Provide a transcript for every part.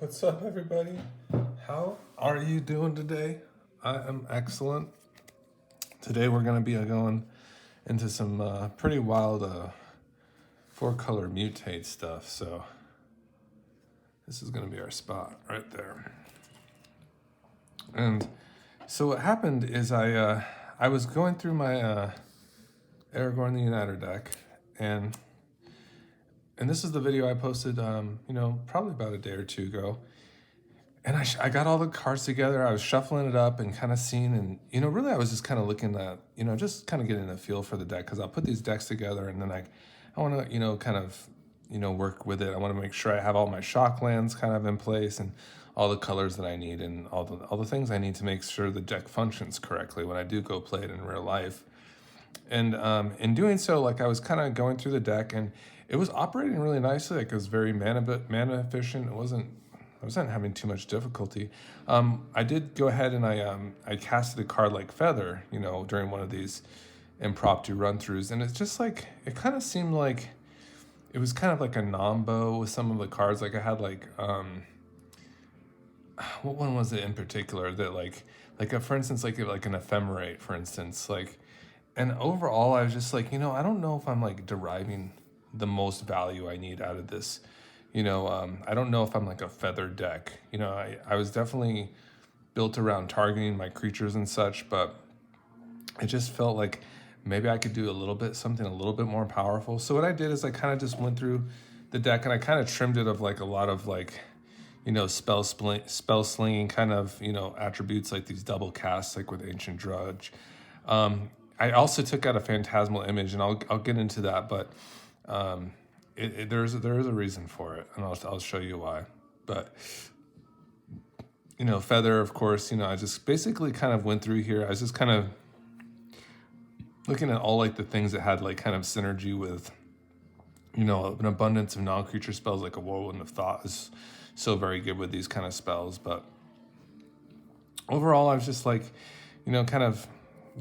What's up, everybody? How are you doing today? I am excellent. Today we're going to be going into some pretty wild four-color mutate stuff. So this is going to be our spot right there. And so what happened is I was going through my Aragorn the Uniter deck, and this is the video I posted, probably about a day or two ago. And I got all the cards together. I was shuffling it up and kind of seeing, and, really I was just kind of looking at, just kind of getting a feel for the deck, because I'll put these decks together and then I want to, kind of, work with it. I want to make sure I have all my shock lands kind of in place and all the colors that I need and all the things I need to make sure the deck functions correctly when I do go play it in real life. And in doing so, I was kind of going through the deck, and it was operating really nicely. It was very mana efficient. I wasn't having too much difficulty. I did go ahead and I casted a card like Feather, during one of these impromptu run-throughs, and it's just it kind of seemed like it was kind of like a nombo with some of the cards. I had what one was it in particular that for instance, like an Ephemerate, for instance, and overall I was just I don't know if I'm deriving the most value I need out of this. I don't know if I'm a feather deck. I was definitely built around targeting my creatures and such, but it just felt like maybe I could do something a little bit more powerful. So what I did is I kind of just went through the deck and I kind of trimmed it of a lot of spell slinging kind of, attributes, like these double casts, with Ancient Drudge. I also took out a Phantasmal Image, and I'll get into that, but there is a reason for it, and I'll show you why. But Feather, of course, I just basically kind of went through here. I was just kind of looking at all the things that had kind of synergy with an abundance of non-creature spells, like a Whirlwind of Thought is so very good with these kind of spells. But overall, I was just kind of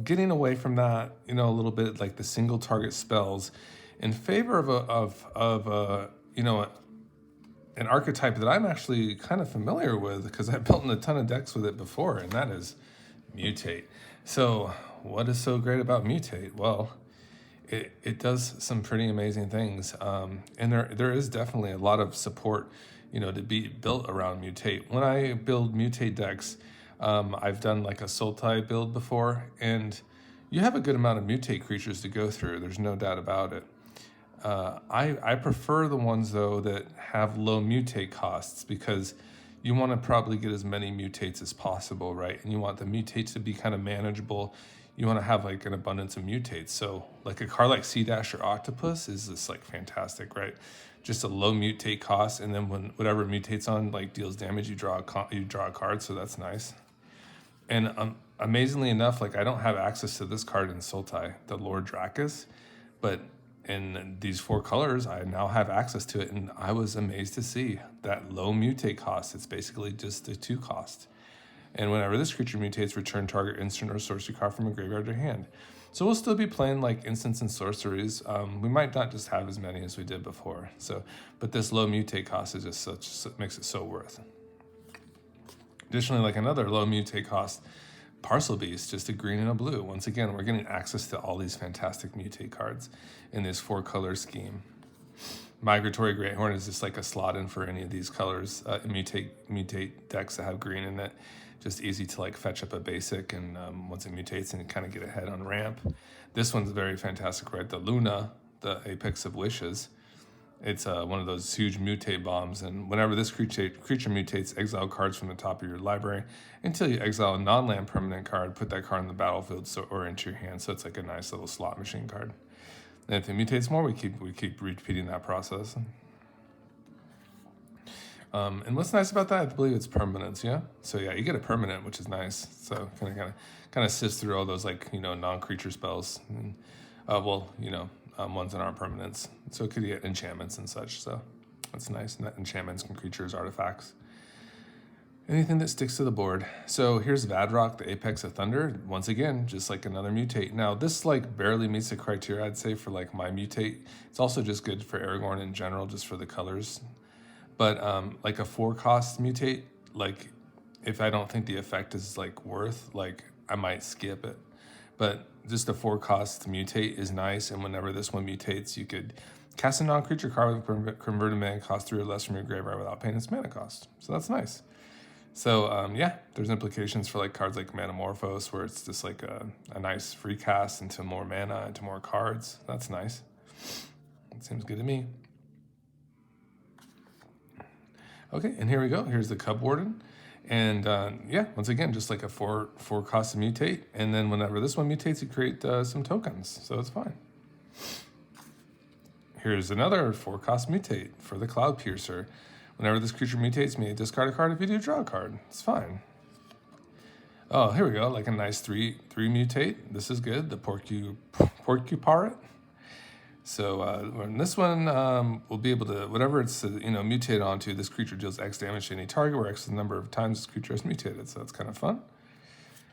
getting away from that, a little bit, the single target spells, in favor of an archetype that I'm actually kind of familiar with, because I've built in a ton of decks with it before, and that is mutate. So what is so great about mutate? Well, it does some pretty amazing things, and there is definitely a lot of support to be built around mutate. When I build mutate decks, I've done a Sultai build before, and you have a good amount of mutate creatures to go through. There's no doubt about it. I prefer the ones, though, that have low mutate costs, because you want to probably get as many mutates as possible, right? And you want the mutates to be kind of manageable. You want to have an abundance of mutates. So a card like Sea Dash or Octopus is just fantastic, right? Just a low mutate cost, and then when whatever mutates on deals damage, you draw a card, so that's nice. And amazingly enough, I don't have access to this card in Sultai, the Lord Dracus, but in these four colors, I now have access to it, and I was amazed to see that low mutate cost. It's basically just a 2 cost. And whenever this creature mutates, return target instant or sorcery card from a graveyard to hand. So we'll still be playing instants and sorceries. We might not just have as many as we did before. But this low mutate cost is just makes it so worth. Additionally, another low mutate cost, Parcel Beast, just a green and a blue. Once again, we're getting access to all these fantastic mutate cards in this 4-color scheme. Migratory Greathorn is just a slot in for any of these colors. Mutate decks that have green in it. Just easy to fetch up a basic, and once it mutates, and kind of get ahead on ramp. This one's very fantastic, right? The Luna, the Apex of Wishes. It's one of those huge mutate bombs, and whenever this creature mutates, exile cards from the top of your library until you exile a non-land permanent card. Put that card in the battlefield or into your hand. So it's a nice little slot machine card. And if it mutates more, we keep repeating that process. And what's nice about that, I believe it's permanence, yeah? So yeah, you get a permanent, which is nice. So kind of sift through all those non-creature spells. And, ones that aren't permanents. So it could get enchantments and such. So that's nice. And that enchantments and creatures, artifacts. Anything that sticks to the board. So here's Vadrock, the Apex of Thunder. Once again, just another mutate. Now this barely meets the criteria, I'd say, for my mutate. It's also just good for Aragorn in general, just for the colors. But like a 4-cost mutate, like if I don't think the effect is like worth, like I might skip it. But just a 4-cost mutate is nice, and whenever this one mutates, you could cast a non-creature card with converted mana cost 3 or less from your graveyard without paying its mana cost. So that's nice. So yeah, there's implications for like cards like Metamorphose, where it's just like a nice free cast into more mana, into more cards. That's nice. It seems good to me. Okay, and here we go. Here's the Cub Warden. And yeah, once again, just like a 4-cost mutate. And then whenever this one mutates, you create some tokens. So it's fine. Here's another 4-cost mutate for the Cloud Piercer. Whenever this creature mutates, you may discard a card. If you do, draw a card. It's fine. Oh, here we go. Like a nice 3 mutate. This is good. The Porcupirate. So when this one will be able to, whatever it's mutated onto, this creature deals X damage to any target, where X is the number of times this creature is mutated. So that's kind of fun.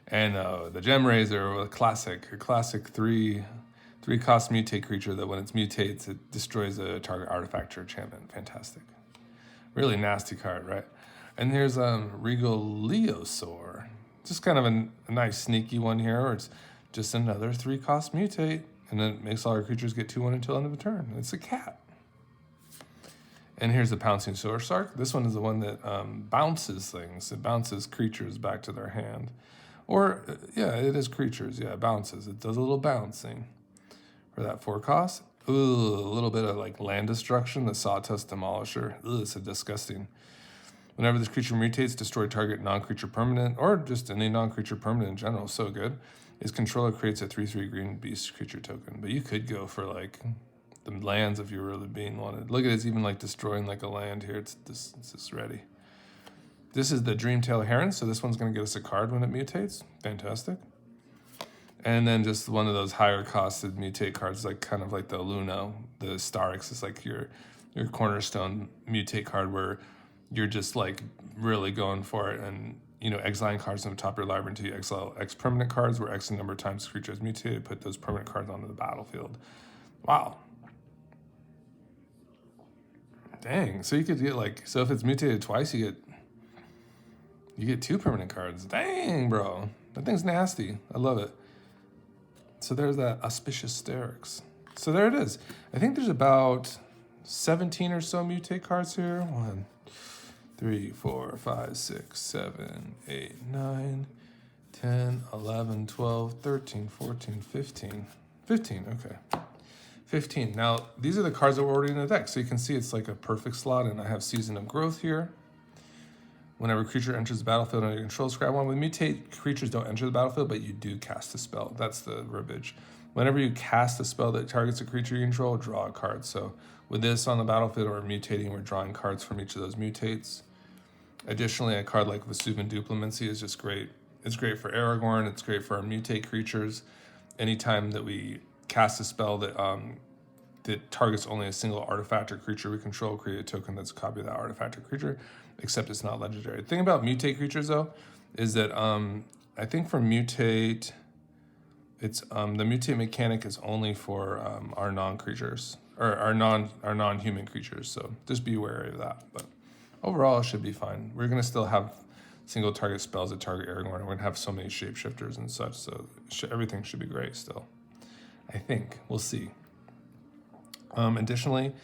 And the Gem Razor, a classic 3-cost mutate creature that when it mutates, it destroys a target artifact or enchantment. Fantastic. Really nasty card, right? And here's Regal Leosaur. Just kind of a nice sneaky one here, where it's just another 3-cost mutate. And then it makes all our creatures get 2/1 until end of the turn. It's a cat. And here's the Pouncing Sorcerer. This one is the one that bounces things. It bounces creatures back to their hand. Or, yeah, it is creatures. Yeah, it bounces. It does a little bouncing. For that 4-cost. Ooh, a little bit of like land destruction. The Sawtooth Demolisher. Ooh, it's a disgusting. Whenever this creature mutates, destroy target non-creature permanent, or just any non-creature permanent in general. So good. Its controller creates a 3/3 green beast creature token. But you could go for like the lands if you really being wanted. Look at it, it's even like destroying like a land here. It's just ready. This is the Dreamtail Heron, so this one's going to get us a card when it mutates. Fantastic. And then just one of those higher costed mutate cards, like kind of like the Luna, the Starix is like your cornerstone mutate card, where you're just like really going for it, and exiling cards on the top of your library until you exile X permanent cards, where X the number of times the creature is mutated, put those permanent cards onto the battlefield. Wow. Dang. So you could get so if it's mutated twice, you get 2 permanent cards. Dang, bro. That thing's nasty. I love it. So there's that Auspicious Starix. So there it is. I think there's about 17 or so mutate cards here. 1, 3, 4, 5, 6, 7, 8, 9, 10, 11, 12, 13, 14, 15. 15, okay. 15. Now, these are the cards that were already in the deck. So you can see it's like a perfect slot, and I have Season of Growth here. Whenever a creature enters the battlefield under your control, scrap 1. With mutate, creatures don't enter the battlefield, but you do cast a spell. That's the verbiage. Whenever you cast a spell that targets a creature you control, draw a card. So with this on the battlefield, we're mutating, we're drawing cards from each of those mutates. Additionally, a card like Vesuvian Duplimancy is just great. It's great for Aragorn. It's great for our mutate creatures. Anytime that we cast a spell that targets only a single artifact or creature we control, create a token that's a copy of that artifact or creature, except it's not legendary. The thing about mutate creatures, though, is that I think for mutate, it's the mutate mechanic is only for our non-creatures, or our non-human creatures. So just be wary of that. But overall, it should be fine. We're going to still have single target spells that target Aragorn. We're going to have so many shapeshifters and such, so everything should be great still. I think. We'll see. Additionally,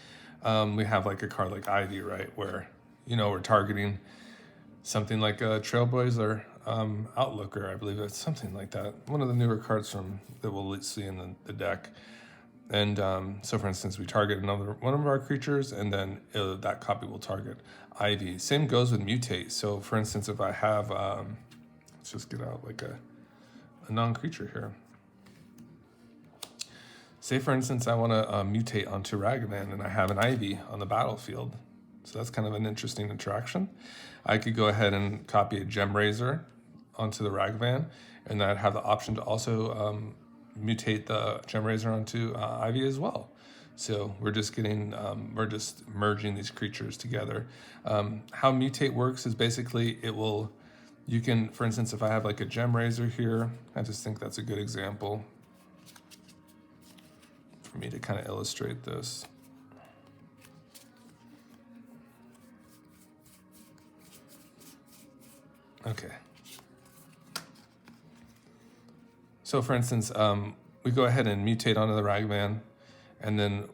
we have like a card like Ivy, right, where we're targeting something like a Trailblazer Outlooker. I believe it's something like that. One of the newer cards that we'll see in the deck. And so, for instance, we target one of our creatures, and then that copy will target Ivy. Same goes with mutate. So, for instance, if I have, let's just get out like a non-creature here. Say, for instance, I want to mutate onto Ragavan, and I have an Ivy on the battlefield. So that's kind of an interesting interaction. I could go ahead and copy a Gem Razor onto the Ragavan, and I'd have the option to also mutate the Gem Razor onto Ivy as well. So we're just merging these creatures together. How mutate works is basically you can, for instance, if I have like a Gem Razor here, I just think that's a good example for me to kind of illustrate this. Okay. So for instance, we go ahead and mutate onto the Ragman, and then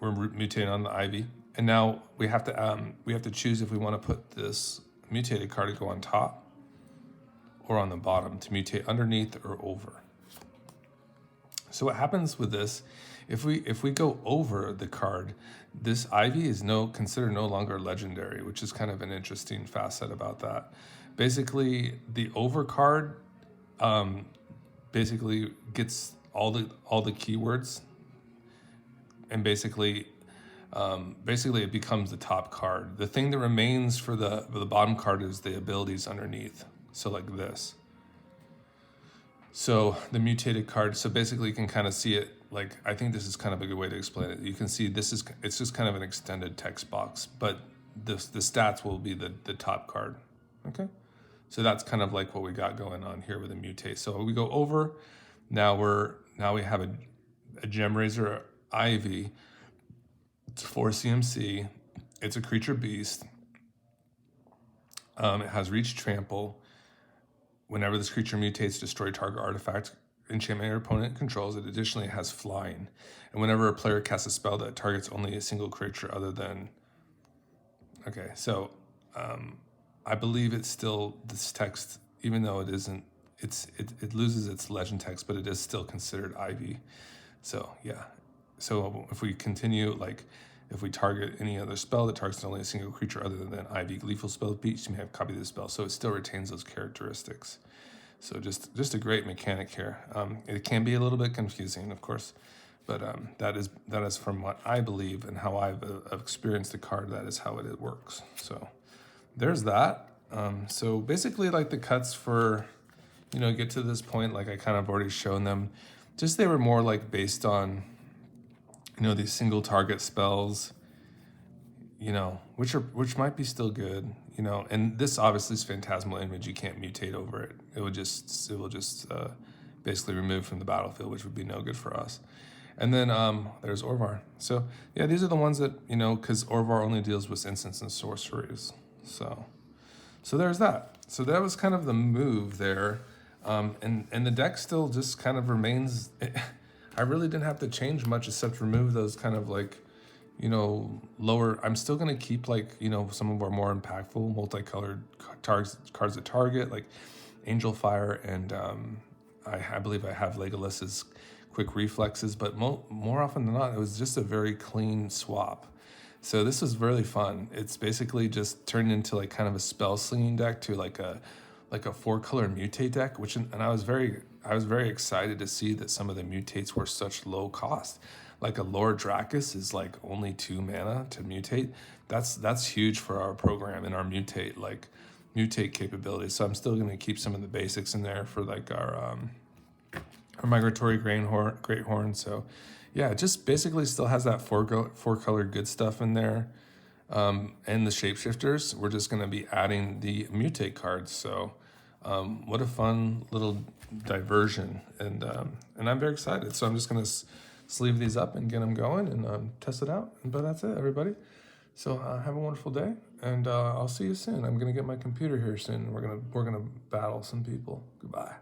we're mutating on the Ivy. And now we have to choose if we want to put this mutated card to go on top or on the bottom, to mutate underneath or over. So what happens with this, if we go over the card, this Ivy is considered no longer legendary, which is kind of an interesting facet about that. Basically, the over card basically gets all the keywords, and basically it becomes the top card. The thing that remains for the bottom card is the abilities underneath. So like this. So the mutated card, so basically you can kind of see it, like, I think this is kind of a good way to explain it. You can see it's just kind of an extended text box, but the stats will be the top card, okay? So that's kind of like what we got going on here with the mutate. So we go over, now we have a Gem Razor Ivy. It's 4 CMC. It's a creature beast. It has reach, trample. Whenever this creature mutates, destroy target artifact, enchantment your opponent controls. It additionally has flying. And whenever a player casts a spell that targets only a single creature other than... Okay, so I believe it's still this text, even though it isn't, it loses its legend text, but it is still considered Ivy. So yeah. So if we continue, like, if we target any other spell that targets only a single creature other than Ivy, lethal spell beats, you may have copied the spell. So it still retains those characteristics. So just a great mechanic here. It can be a little bit confusing, of course, but that is from what I believe and how I've experienced the card. That is how it works. So there's that. So basically, like, the cuts for, get to this point, like I kind of already shown them. Just they were more like based on, these single target spells, which might be still good, and this obviously is Phantasmal Image. You can't mutate over it. It will just basically remove from the battlefield, which would be no good for us. And then there's Orvar. So yeah, these are the ones that, because Orvar only deals with instants and sorceries. So there's that. So that was kind of the move there. And the deck still just kind of remains... I really didn't have to change much except remove those kind of like, lower... I'm still going to keep, like, some of our more impactful multicolored cards that target, like Angel Fire, and I believe I have Legolas's Quick Reflexes, but more often than not, it was just a very clean swap. So this was really fun. It's basically just turned into like kind of a spell slinging deck to like a 4-color mutate deck, and I was very excited to see that some of the mutates were such low cost. Like a Lord Dracus is like only 2 mana to mutate. That's huge for our program and our mutate capabilities. So I'm still going to keep some of the basics in there for like our Migratory Great Horn. So yeah, it just basically still has that 4-color good stuff in there. And the shapeshifters, we're just going to be adding the mutate cards. So what a fun little diversion, and I'm very excited. So I'm just going to sleeve these up and get them going and test it out. But that's it, everybody. So have a wonderful day, and I'll see you soon. I'm going to get my computer here soon. We're gonna battle some people. Goodbye.